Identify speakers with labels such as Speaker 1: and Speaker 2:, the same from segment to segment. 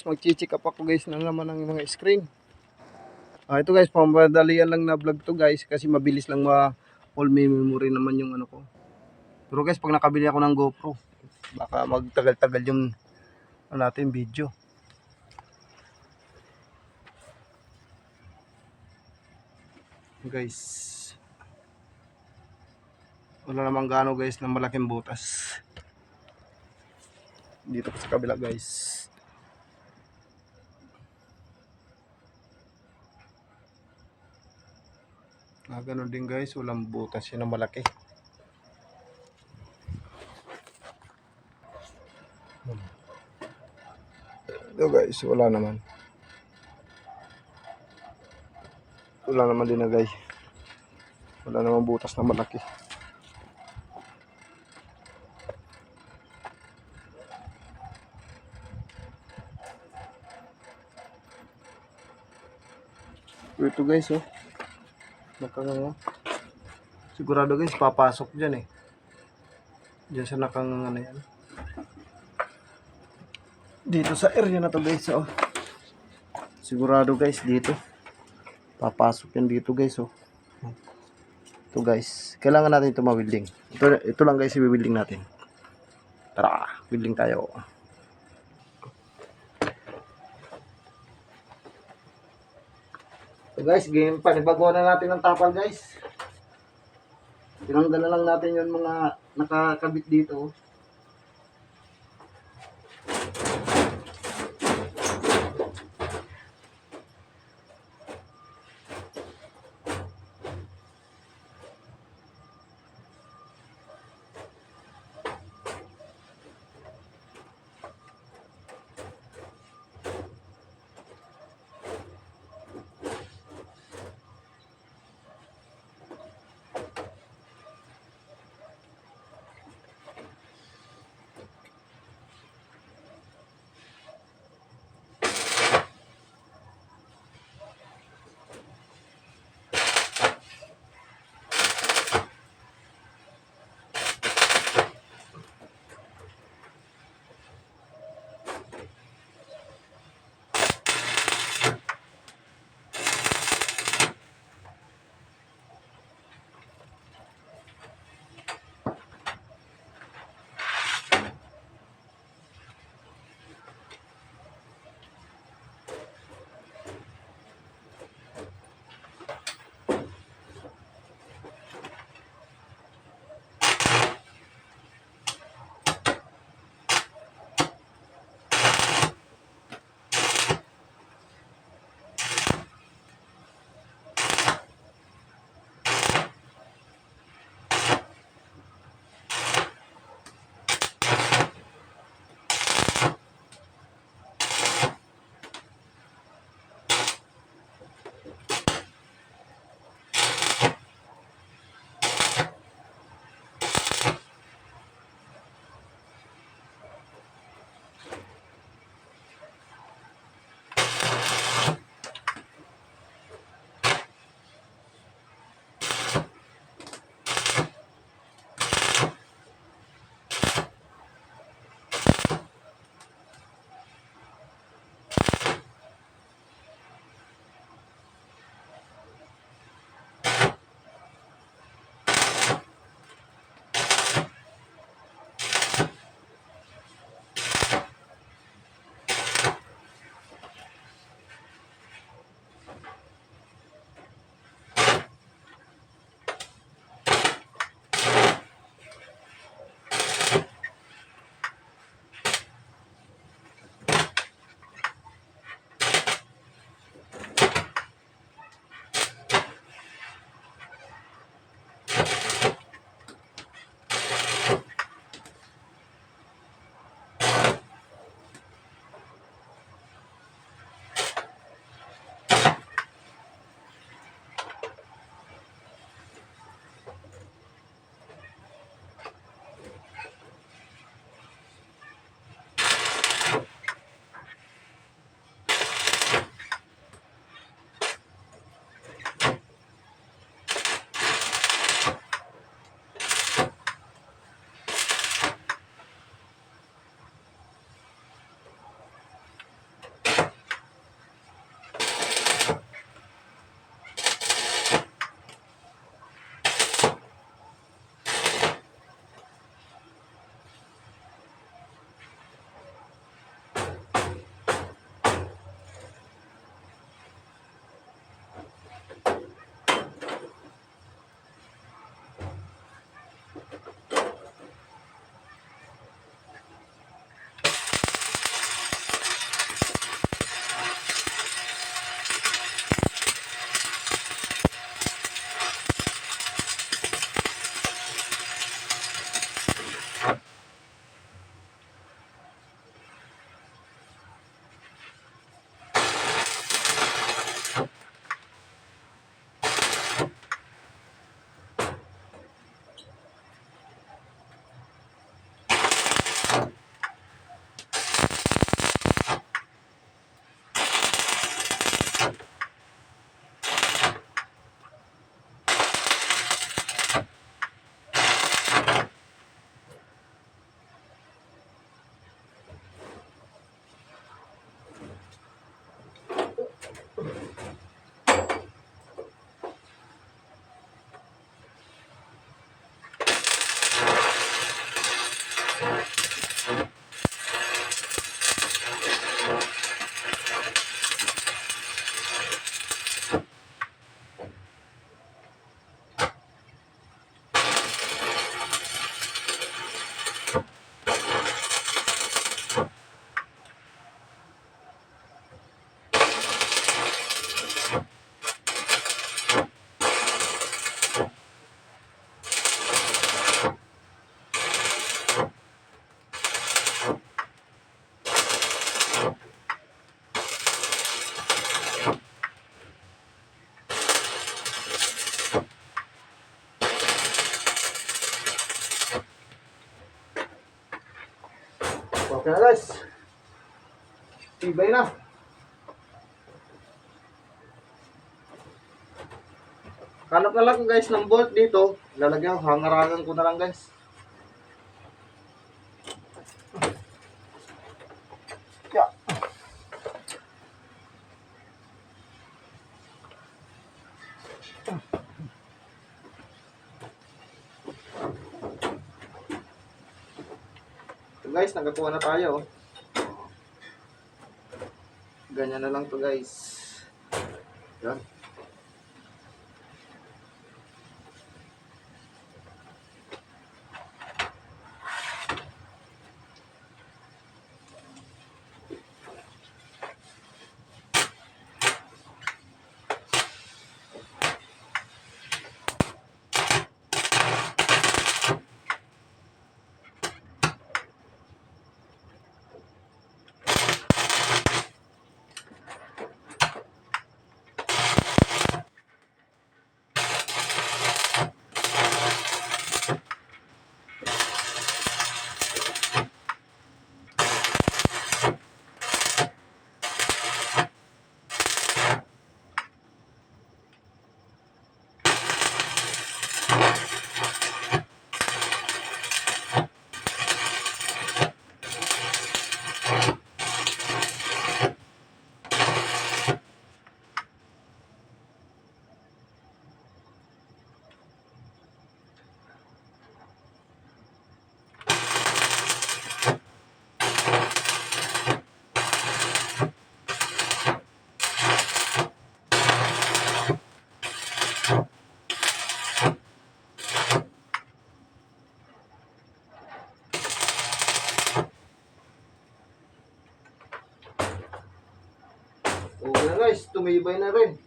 Speaker 1: Magchichik up ako guys na naman ng mga screen. Ito guys, pamadalian lang na vlog to guys kasi mabilis lang ma-all memory naman yung ano ko. Pero guys, pag nakabili ako ng GoPro, baka magtagal-tagal yung natin video. Guys, wala namang gaano guys ng malaking butas. Dito sa kabila guys. Ganun din guys, walang butas yun na malaki. Ito guys, wala naman. Wala naman din na guys. Wala naman butas na malaki. Ito guys, oh. Sigurado guys, papasok dyan eh. Diyan sa nakanganga na yan. Dito sa area na to guys, oh. Sigurado guys, dito. Papasok yan dito guys, oh. Ito guys, kailangan natin ito ma-welding. Ito lang guys, i-welding natin. Tara, welding tayo. So guys, game panibagawa na natin ng tapal guys. Tinanggal na lang natin yung mga nakakabit dito. Tibay na. Kalap na lang guys ng bolt dito. Lalagyan, hangarangan ko na lang guys. Yeah. So guys, nagkakuha na tayo. Ganyan na lang to guys. Yan. Okay na guys, tumibay na rin.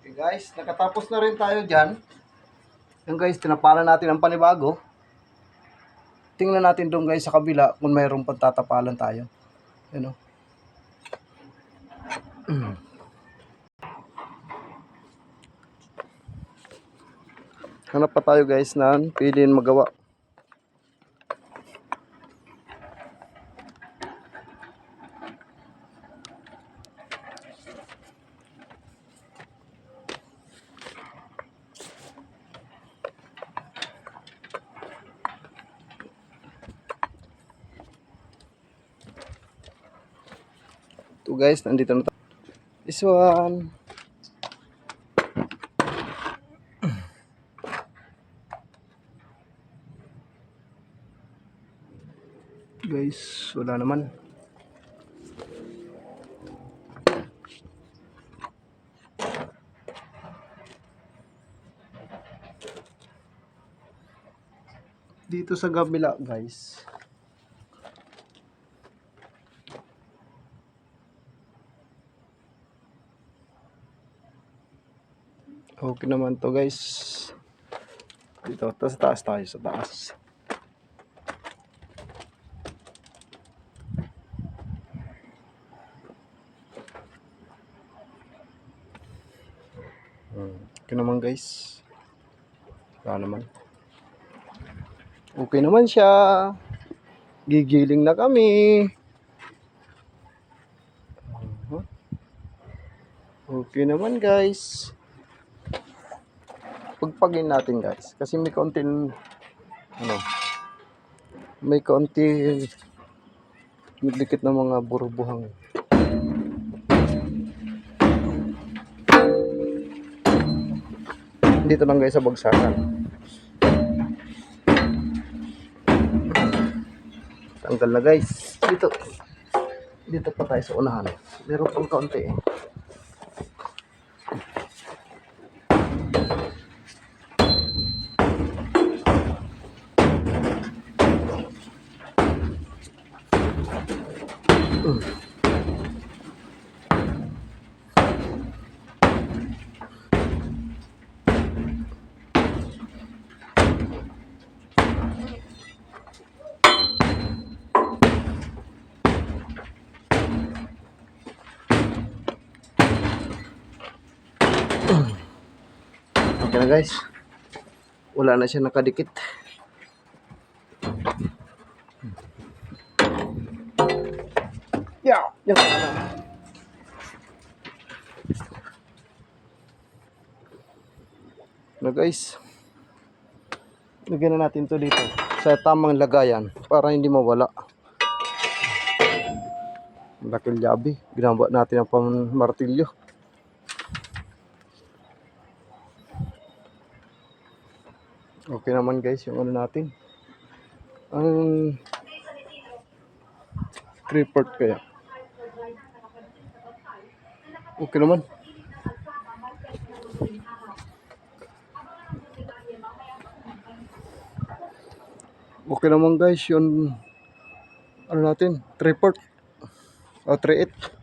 Speaker 1: Okay guys, nakatapos na rin tayo dyan. Yung guys, tinapalan natin ang panibago. Tingnan natin doon guys sa kabila kung mayroong pagtatapalan tayo. Yan o. Hanap pa tayo guys na pwedeng magawa. Ito guys, nandito na tayo. This one. Guys, wala naman. Dito sa kabila guys. Okay naman to guys. Dito, sa taas tayo, sa taas. Okay naman guys. Wala naman. Okay naman siya. Gigiling na kami. Okay naman guys. Pagpagin natin guys. Kasi may kaunting may kaunting dikit na mga burbuhang. Dito lang guys sa bagsakan. Tanggal na guys. Dito pa tayo sa unahan. Meron pang kaunti eh. Okay na guys. Wala na siya nakadikit. Yeah, yan na guys. Lagyan na natin to dito sa tamang lagayan para hindi mawala. Lakil yabi. Ginagawa natin ang pang martilyo. Okay naman guys yung ano natin. Ang 3/4 kaya. Okay naman. Okay naman guys yun. Ano natin? 3/4 o 3/8.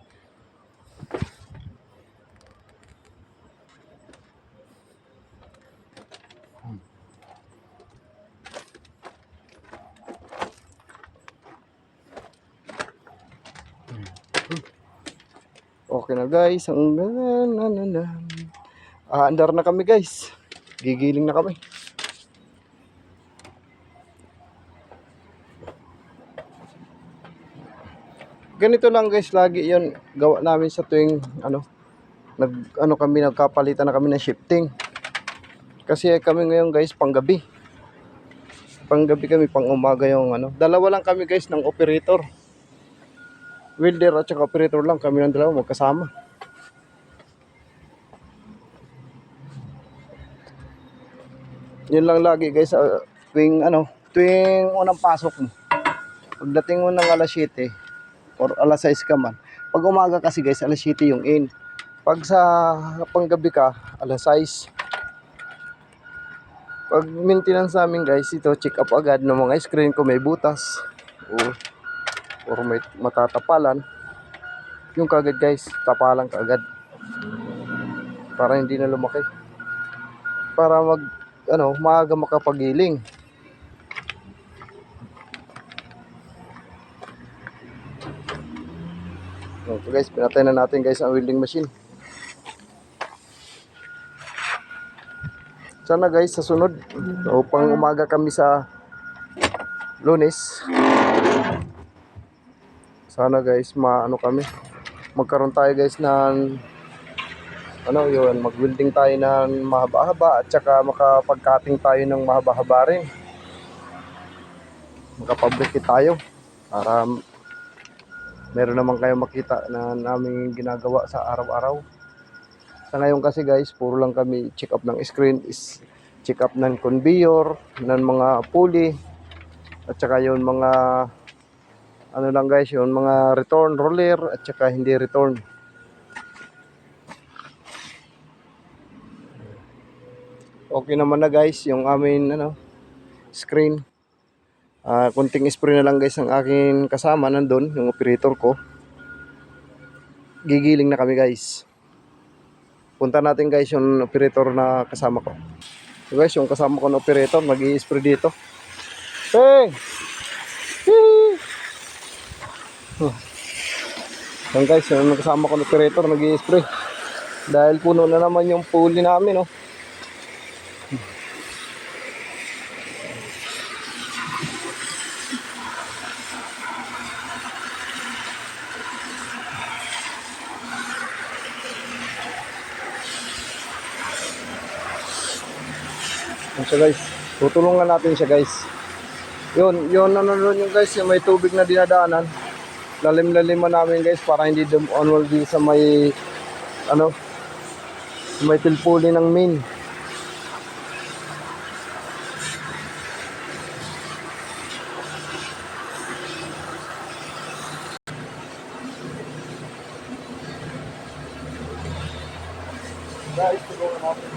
Speaker 1: Okay na guys. Andar na kami guys. Gigiling na kami. Ganito lang guys lagi yon gawa namin sa tuwing nagkapalitan na kami ng shifting. Kasi kami ngayon guys panggabi. Panggabi kami, pang umaga yung dalawa lang kami guys ng operator. Welder at saka operator lang kami ng dalawa magkasama. Yun lang lagi guys tuwing unang pasok mo. Pagdating mo ng alas 7 or alas 6 ka man. Pag umaga kasi guys alas 7 yung in. Pag sa panggabi ka alas 6. Pag maintenance namin guys ito check up agad ng mga screen ko may butas or may matatapalan. Yung kagad guys tapalan kaagad para hindi na lumaki. Para maaga makapagiling. So guys, pinatay na natin guys ang welding machine. Sana guys sa sunod upang umaga kami sa Lunes. Sana guys magkaroon tayo guys ng mag-welding tayo ng mahaba-haba at saka makapag-cutting tayo ng mahaba-haba rin. Makapabricate tayo para meron naman kayong makita na namin ginagawa sa araw-araw. Sa ngayon kasi guys, puro lang kami check up ng screen, check up ng conveyor, ng mga pulley, at saka yung mga lang guys, yung mga return roller at saka hindi return. Okay naman na guys yung amin screen. Kunting spray na lang guys ang aking kasama nandun, yung operator ko. Gigiling na kami guys. Punta natin guys yung operator na kasama ko. So guys, yung kasama ko na operator mag-i-spray dito. Hey! Yan guys, yung kasama ko na operator mag-i-spray. Dahil puno na naman yung pulley namin So guys, tutulungan natin siya guys. Yun yung guys, yung may tubig na dinadaanan. Lalim-laliman namin guys para hindi dumuonwal din sa may may tilpuli ng main. Guys, tulungan natin.